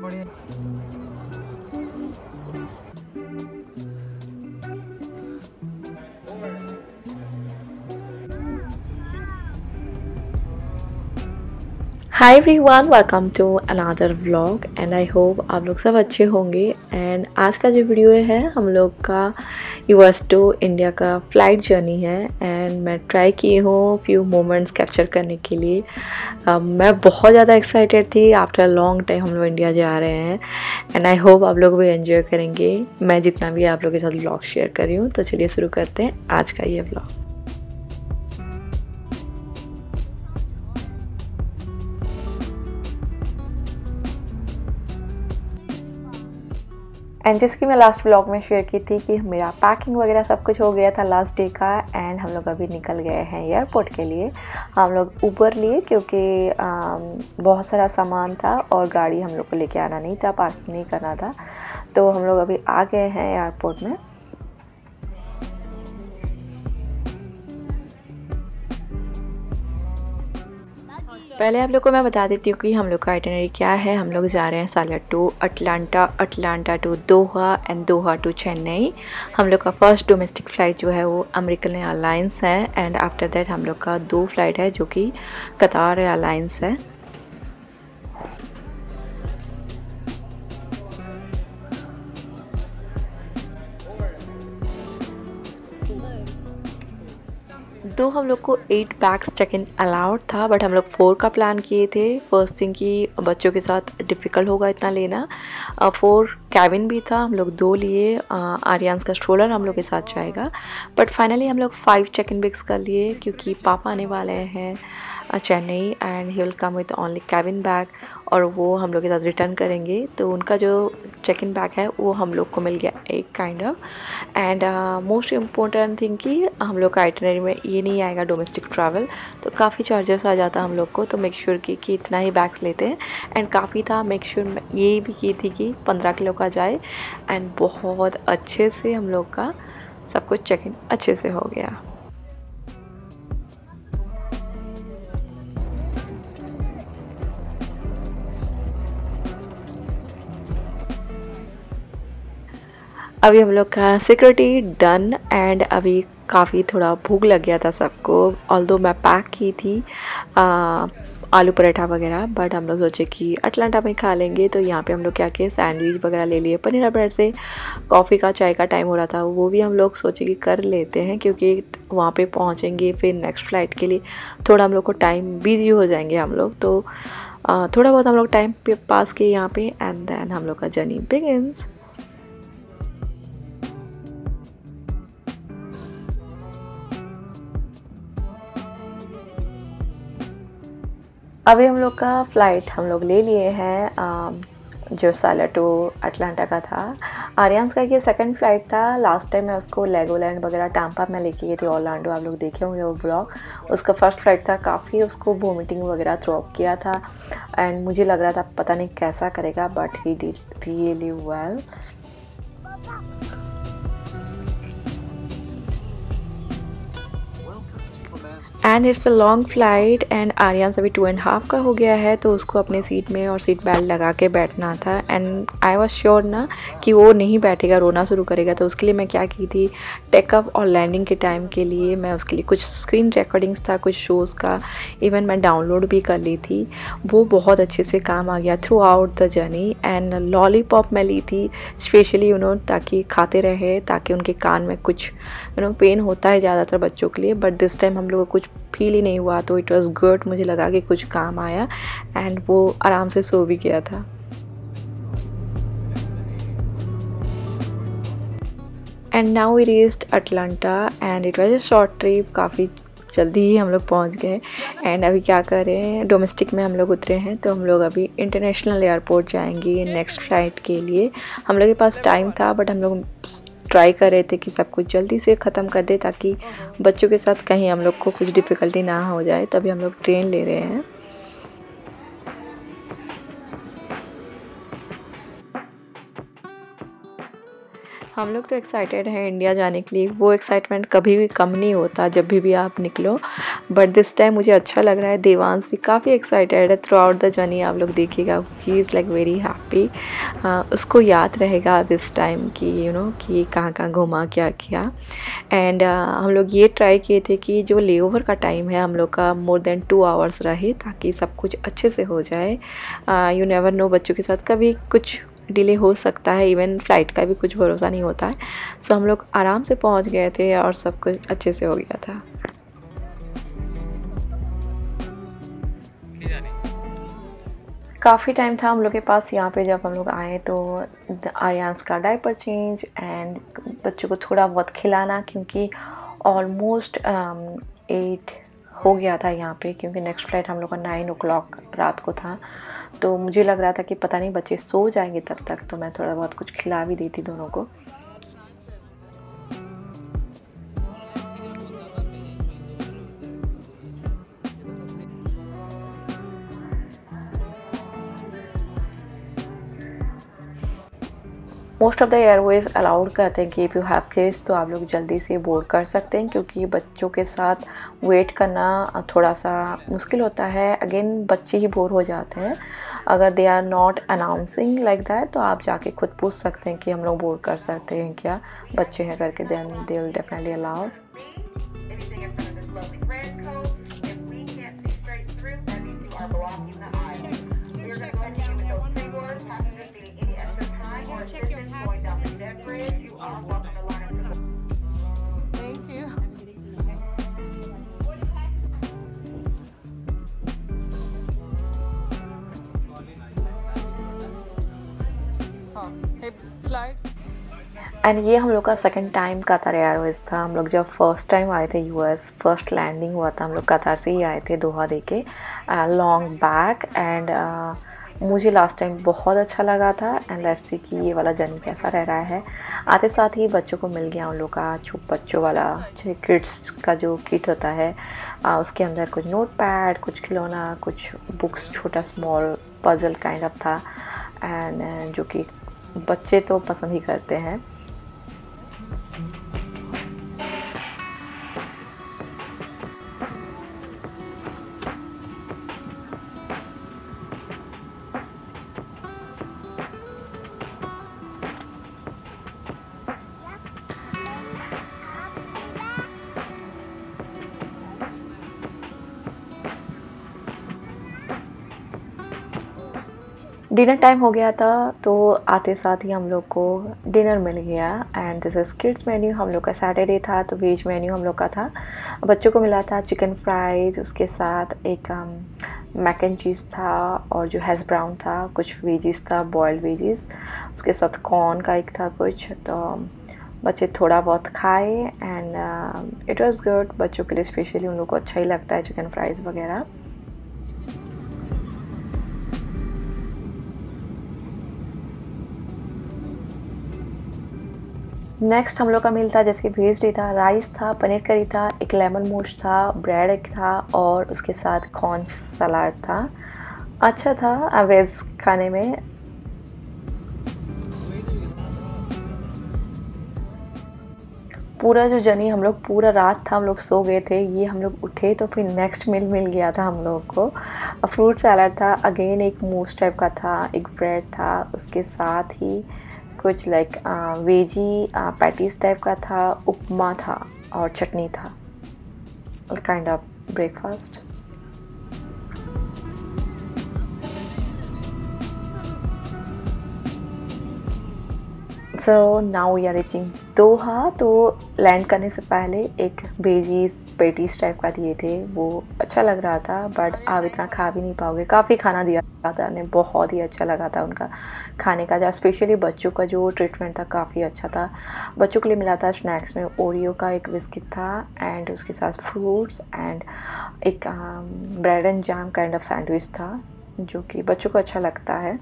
Hi everyone, welcome to another vlog and I hope आप लोग सब अच्छे होंगे। एंड आज का जो वीडियो है हम लोग का यूएस टू इंडिया का फ़्लाइट जर्नी है। एंड मैं ट्राई की हूँ फ्यू मोमेंट्स कैप्चर करने के लिए। मैं बहुत ज़्यादा एक्साइटेड थी। आफ्टर लॉन्ग टाइम हम लोग इंडिया जा रहे हैं एंड आई होप आप लोग भी एंजॉय करेंगे मैं जितना भी आप लोग के साथ व्लॉग शेयर कर रही हूँ। तो चलिए शुरू करते हैं आज का ये व्लॉग। एंड जैसे कि मैं लास्ट व्लॉग में शेयर की थी कि मेरा पैकिंग वगैरह सब कुछ हो गया था लास्ट डे का। एंड हम लोग अभी निकल गए हैं एयरपोर्ट के लिए। हम लोग ऊबर लिए क्योंकि बहुत सारा सामान था और गाड़ी हम लोग को लेके आना नहीं था, पार्किंग नहीं करना था। तो हम लोग अभी आ गए हैं एयरपोर्ट में। पहले आप लोग को मैं बता देती हूँ कि हम लोग का आइटिनरी क्या है। हम लोग जा रहे हैं सालियार to Atlanta, Atlanta to Doha and Doha to Chennai. हम लोग का फर्स्ट डोमेस्टिक फ़्लाइट जो है वो अमेरिकन एयरलाइंस है। एंड आफ्टर दैट हम लोग का 2 फ्लाइट है जो कि कतार एयरलाइंस है। दो हम लोग को 8 बैग्स चेक इन अलाउड था, बट हम लोग 4 का प्लान किए थे। फर्स्ट थिंग कि बच्चों के साथ डिफ़िकल्ट होगा इतना लेना। 4 कैबिन भी था, हम लोग 2 लिए। आर्यंस का स्ट्रोलर हम लोग के साथ जाएगा, बट फाइनली हम लोग 5 चेक इन बैग्स कर लिए क्योंकि पापा आने वाले हैं Chennai and he will come with only cabin bag और वो हम लोग के साथ रिटर्न करेंगे। तो उनका जो चेक इन बैग है वो हम लोग को मिल गया एक kind of. And most important thing कि हम लोग का आइटिनरी में ये नहीं आएगा डोमेस्टिक ट्रैवल, तो काफ़ी चार्जेस आ जाता हम लोग को। तो मेक श्योर कि इतना ही बैग्स लेते हैं। एंड काफ़ी था, मेक श्योर ये भी की थी कि 15 किलो का जाए। एंड बहुत अच्छे से हम लोग का सब कुछ चेक इन अच्छे से हो गया। अभी हम लोग का सिक्योरिटी डन एंड अभी काफ़ी थोड़ा भूख लग गया था सबको। ऑल्दो मैं पैक की थी आलू पराठा वगैरह, बट हम लोग सोचे कि अटलांटा में खा लेंगे। तो यहाँ पे हम लोग क्या किए, सैंडविच वगैरह ले लिए। पनीर ब्रेड से कॉफ़ी का चाय का टाइम हो रहा था, वो भी हम लोग सोचे कि कर लेते हैं क्योंकि वहाँ पे पहुँचेंगे फिर नेक्स्ट फ़्लाइट के लिए थोड़ा हम लोग को टाइम बिजी हो जाएंगे हम लोग। तो थोड़ा बहुत हम लोग टाइम पास किए यहाँ पे एंड देन हम लोग का जर्नी बिगिंस। अभी हम लोग का फ़्लाइट हम लोग ले लिए हैं जो सालियार टू अटलांटा का था। आर्यंस का ये सेकंड फ़्लाइट था। लास्ट टाइम मैं उसको लेगोलैंड वगैरह टैम्पा में लेके गई थी, ऑरलैंडो। आप लोग देखे होंगे वो ब्लॉग। उसका फ़र्स्ट फ़्लाइट था, काफ़ी उसको वोमिटिंग वगैरह थ्रो अप किया था एंड मुझे लग रहा था पता नहीं कैसा करेगा, but he did really well. And it's a long flight and Aryans अभी 2.5 का हो गया है, तो उसको अपने सीट में और सीट बेल्ट लगा के बैठना था। एंड आई वाज श्योर ना कि वो नहीं बैठेगा, रोना शुरू करेगा। तो उसके लिए मैं क्या की थी, टेकअप और लैंडिंग के टाइम के लिए मैं उसके लिए कुछ स्क्रीन रिकॉर्डिंग्स था, कुछ शोज़ का इवन मैं डाउनलोड भी कर ली थी। वो बहुत अच्छे से काम आ गया through out the journey. And lollipop मैं ली थी स्पेशली ताकि खाते रहे, ताकि उनके कान में कुछ पेन होता है ज़्यादातर बच्चों के लिए, बट दिस टाइम हम लोग को कुछ फील ही नहीं हुआ। तो इट वाज गुड, मुझे लगा कि कुछ काम आया एंड वो आराम से सो भी गया था। And now we reached Atlanta and it was a short trip. काफ़ी जल्दी ही हम लोग पहुंच गए। एंड अभी क्या कर रहे हैं, डोमेस्टिक में हम लोग उतरे हैं, तो हम लोग अभी इंटरनेशनल एयरपोर्ट जाएंगे नेक्स्ट फ़्लाइट के लिए। हम लोग के पास टाइम था, बट हम लोग ट्राई कर रहे थे कि सब कुछ जल्दी से ख़त्म कर दे ताकि बच्चों के साथ कहीं हम लोग को कुछ डिफ़िकल्टी ना हो जाए। तभी हम लोग ट्रेन ले रहे हैं। हम लोग तो एक्साइटेड हैं इंडिया जाने के लिए। वो एक्साइटमेंट कभी भी कम नहीं होता जब भी आप निकलो, बट दिस टाइम मुझे अच्छा लग रहा है। देवांश भी काफ़ी एक्साइटेड है थ्रू आउट द जर्नी। आप लोग देखिएगा, he is like very happy. उसको याद रहेगा दिस टाइम कि कि कहाँ कहाँ घूमा, क्या किया। एंड हम लोग ये ट्राई किए थे कि जो लेओवर का टाइम है हम लोग का मोर देन 2 आवर्स रहे, ताकि सब कुछ अच्छे से हो जाए। यू नेवर नो, बच्चों के साथ कभी कुछ डिले हो सकता है, इवन फ़्लाइट का भी कुछ भरोसा नहीं होता है। सो हम लोग आराम से पहुंच गए थे और सब कुछ अच्छे से हो गया था। काफ़ी टाइम था हम लोग के पास यहाँ पे। जब हम लोग आए तो आर्यांस का डायपर चेंज एंड बच्चों को थोड़ा बहुत खिलाना, क्योंकि ऑलमोस्ट 8 हो गया था यहाँ पे, क्योंकि नेक्स्ट फ्लाइट हम लोग का 9 o'clock रात को था। तो मुझे लग रहा था कि पता नहीं बच्चे सो जाएंगे तब तक, तो मैं थोड़ा बहुत कुछ खिला भी दी थी दोनों को। Most of the Airways allowed करते हैं कि इफ़ यू हैव किड्स तो आप लोग जल्दी से बोर्ड कर सकते हैं, क्योंकि बच्चों के साथ वेट करना थोड़ा सा मुश्किल होता है। अगेन बच्चे ही बोर हो जाते हैं अगर they are not announcing like that. तो आप जाके खुद पूछ सकते हैं कि हम लोग बोर्ड कर सकते हैं क्या, बच्चे हैं करके, then they will definitely allow. And ये हम लोग का सेकंड टाइम कतार एयरवेज था। हम लोग जब फर्स्ट टाइम आए थे यूएस, फर्स्ट लैंडिंग हुआ था, हम लोग कतार से ही आए थे दोहा देके लॉन्ग बैक। एंड मुझे लास्ट टाइम बहुत अच्छा लगा था। एंड लेट्स सी कि ये वाला जर्नी कैसा रह रहा है। आते साथ ही बच्चों को मिल गया उन लोग का बच्चों वाला किड्स का जो किट होता है, उसके अंदर कुछ नोट पैड, कुछ खिलौना, कुछ बुक्स, छोटा स्मॉल पजल काइंड ऑफ था। एंड जो कि बच्चे तो पसंद ही करते हैं। डिनर टाइम हो गया था, तो आते साथ ही हम लोग को डिनर मिल गया। And this is kids menu. हम लोग का सैटरडे था तो वेज मेन्यू हम लोग का था। बच्चों को मिला था चिकन फ्राइज़, उसके साथ एक मैक एंड चीज़ था, और जो हैश ब्राउन था, कुछ वेजिस था, बॉयल्ड वेजिस, उसके साथ कॉर्न का एक था कुछ। तो बच्चे थोड़ा बहुत खाए एंड इट वाज गुड। बच्चों के लिए स्पेशली उन लोग को अच्छा ही लगता है चिकन फ्राइज़ वगैरह। नेक्स्ट हम लोग का मील था जैसे वेज डे था। राइस था, पनीर करी था, एक लेमन मूस था, ब्रेड एक था, और उसके साथ कॉर्न सलाद था। अच्छा था वेज खाने में। पूरा जो जर्नी हम लोग, पूरा रात था हम लोग सो गए थे। ये हम लोग उठे तो फिर नेक्स्ट मील मिल गया था हम लोग को। फ्रूट सलाद था, अगेन एक मूस टाइप का था, एक ब्रेड था, उसके साथ ही कुछ लाइक वेजी पैटीज टाइप का था, उपमा था और चटनी था, kind of breakfast. So now we are reaching Doha. तो लैंड करने से पहले एक वेजीज पेटीज टाइप का दिए थे, वो अच्छा लग रहा था, बट आप इतना खा भी नहीं पाओगे। काफ़ी खाना दिया था ने, बहुत ही अच्छा लगा था उनका खाने का। स्पेशली बच्चों का जो ट्रीटमेंट था काफ़ी अच्छा था। बच्चों के लिए मिला था स्नैक्स में ओरियो का एक बिस्किट था, एंड उसके साथ फ्रूट्स एंड एक bread and jam kind of sandwich था, जो कि बच्चों को अच्छा लगता है।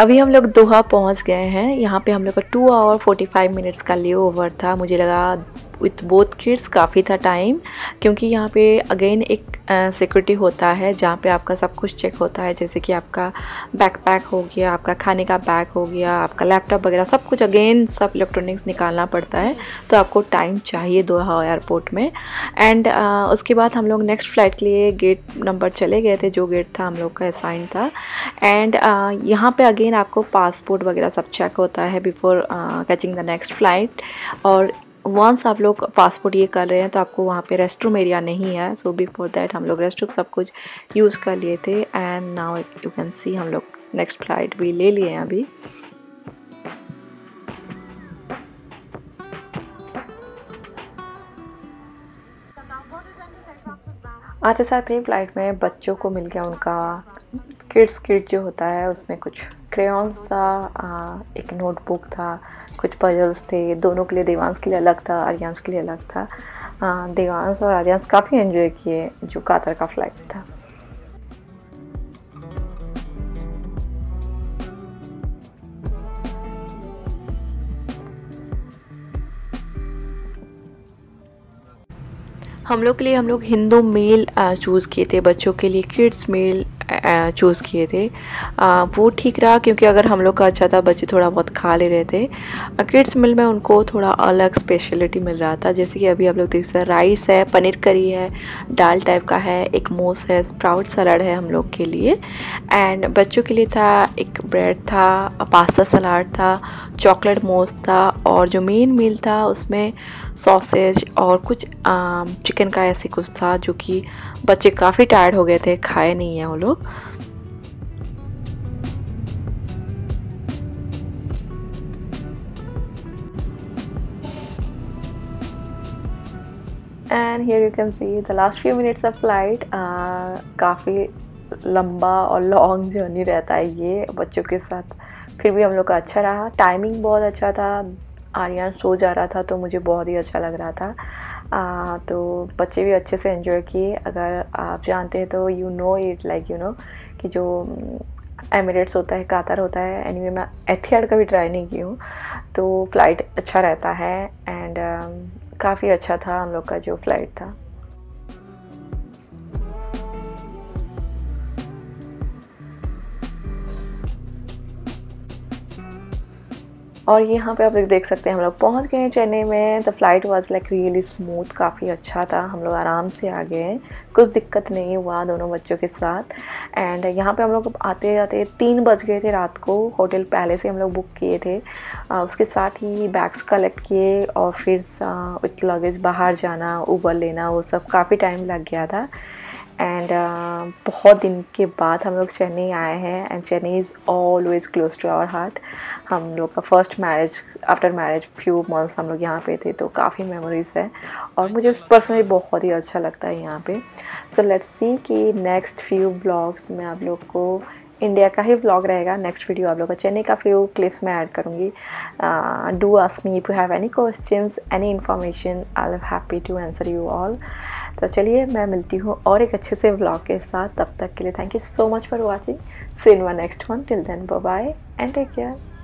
अभी हम लोग दोहा पहुंच गए हैं। यहाँ पे हम लोग का 2 आवर 45 मिनट्स का ले ओवर था। मुझे लगा विथ बोथ किड्स काफ़ी था टाइम, क्योंकि यहाँ पे अगेन एक सिक्योरिटी होता है जहाँ पे आपका सब कुछ चेक होता है, जैसे कि आपका बैकपैक हो गया, आपका खाने का बैग हो गया, आपका लैपटॉप वगैरह सब कुछ, अगेन सब इलेक्ट्रॉनिक्स निकालना पड़ता है, तो आपको टाइम चाहिए दोहा एयरपोर्ट में। एंड उसके बाद हम लोग नेक्स्ट फ़्लाइट के लिए गेट नंबर चले गए थे, जो गेट था हम लोग का असाइन था। एंड यहाँ पे अगेन आपको पासपोर्ट वगैरह सब चेक होता है before catching the next flight. और वंस आप लोग पासपोर्ट ये कर रहे हैं तो आपको वहाँ पे रेस्ट रूम एरिया नहीं है, सो बिफोर दैट हम लोग रेस्ट रूम सब कुछ यूज़ कर लिए थे। And now you can see हम लोग नेक्स्ट फ़्लाइट भी ले लिए हैं अभी। आते साथ ही फ़्लाइट में बच्चों को मिल गया उनका किड्स किट जो होता है, उसमें कुछ क्रेयॉन्स था, एक नोटबुक था, कुछ पजल्स थे, दोनों के लिए, देवांश के लिए अलग था, आर्यांश के लिए अलग था। देवांश और आर्यांश काफ़ी एंजॉय किए जो कातर का फ़्लाइट था। हम लोग के लिए हम लोग हिंदू मील चूज़ किए थे, बच्चों के लिए किड्स मील चूज़ किए थे। वो ठीक रहा क्योंकि अगर हम लोग का अच्छा था, बच्चे थोड़ा बहुत खा ले रहे थे। किड्स मील में उनको थोड़ा अलग स्पेशलिटी मिल रहा था, जैसे कि अभी आप लोग देख सकते हैं, राइस है, पनीर करी है, दाल टाइप का है, एक मोस है, स्प्राउट सलाद है हम लोग के लिए। एंड बच्चों के लिए था एक ब्रेड था, पास्ता सलाद था, चॉकलेट मोस था, और जो मेन मील था उसमें सॉसेज और कुछ चिकन का ऐसे कुछ था, जो कि बच्चे काफ़ी टायर्ड हो गए थे, खाए नहीं हैं वो लोग। And here you can see the last few minutes of flight. काफ़ी लंबा और लॉन्ग जर्नी रहता है ये बच्चों के साथ, फिर भी हम लोग का अच्छा रहा। टाइमिंग बहुत अच्छा था, आर्यन सो जा रहा था तो मुझे बहुत ही अच्छा लग रहा था। तो बच्चे भी अच्छे से एंजॉय किए। अगर आप जानते हैं तो you know it like you know कि जो एमिरेट्स होता है, कातर होता है, एनीवे मैं एथिहाद कभी ट्राई नहीं की हूँ, तो फ़्लाइट अच्छा रहता है। एंड काफ़ी अच्छा था हम लोग का जो फ़्लाइट था। और यहाँ पे आप देख सकते हैं हम लोग पहुँच गए हैं चेन्नई में। The flight was like really smooth, काफ़ी अच्छा था, हम लोग आराम से आ गए, कुछ दिक्कत नहीं हुआ दोनों बच्चों के साथ। एंड यहाँ पे हम लोग आते आते 3 बज गए थे रात को। होटल पहले से हम लोग बुक किए थे, उसके साथ ही बैग्स कलेक्ट किए और फिर विथ लगेज बाहर जाना, उबर लेना, वो सब काफ़ी टाइम लग गया था। एंड बहुत दिन के बाद हम लोग चेन्नई आए हैं, and Chennai is always close to our heart. हम लोग का first marriage, after marriage few months हम लोग यहाँ पे थे, तो काफ़ी मेमोरीज है और मुझे पर्सनली बहुत ही अच्छा लगता है यहाँ पे। सो लेट्स सी कि नेक्स्ट फ्यू ब्लॉग्स में आप लोग को इंडिया का ही व्लॉग रहेगा। नेक्स्ट वीडियो आप लोग का चेन्नई का फ्यू क्लिप्स में ऐड करूँगी। Do ask me if you have any questions, any information, I am happy to answer you all. तो चलिए मैं मिलती हूँ और एक अच्छे से व्लॉग के साथ। तब तक के लिए thank you so much for watching. See you in my next one. Till then bye bye and take care.